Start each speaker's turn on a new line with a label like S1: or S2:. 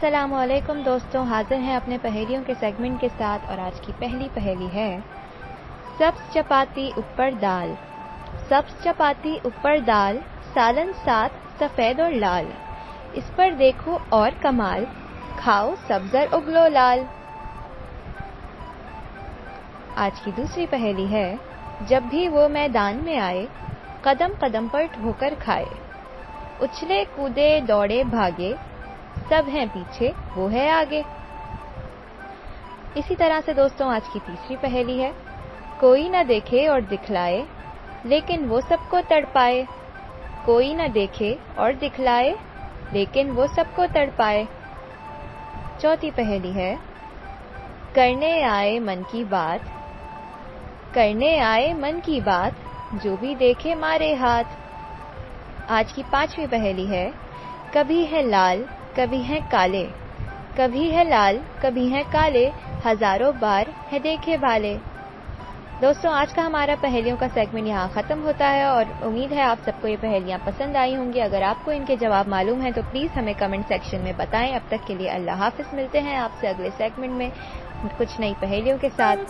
S1: السلام علیکم دوستوں، حاضر ہیں اپنے پہیلیوں کے سیگمنٹ کے ساتھ، اور آج کی پہلی پہیلی ہے سبز چپاتی اوپر دال۔ سبز چپاتی اوپر دال، سالن ساتھ سفید اور لال، اس پر دیکھو اور کمال، کھاؤ سبزر اگلو لال۔ آج کی دوسری پہیلی ہے جب بھی وہ میدان میں آئے، قدم قدم پر ٹھوکر کھائے، اچھلے کودے دوڑے بھاگے، سب ہیں پیچھے وہ ہے آگے۔ اسی طرح سے دوستوں آج کی تیسری پہیلی ہے کوئی نہ دیکھے اور دکھلائے، لیکن وہ سب کو تڑپائے۔ کوئی نہ دیکھے اور دکھلائے، لیکن وہ سب کو تڑپائے۔ چوتھی پہیلی ہے کرنے آئے من کی بات، کرنے آئے من کی بات، جو بھی دیکھے مارے ہاتھ۔ آج کی پانچویں پہیلی ہے کبھی ہے لال کبھی ہیں کالے، کبھی ہے لال کبھی ہیں کالے، ہزاروں بار ہے دیکھے بھالے۔ دوستوں آج کا ہمارا پہیلیوں کا سیگمنٹ یہاں ختم ہوتا ہے، اور امید ہے آپ سب کو یہ پہیلیاں پسند آئی ہوں گی۔ اگر آپ کو ان کے جواب معلوم ہیں تو پلیز ہمیں کمنٹ سیکشن میں بتائیں۔ اب تک کے لیے اللہ حافظ، ملتے ہیں آپ سے اگلے سیگمنٹ میں کچھ نئی پہیلیوں کے ساتھ۔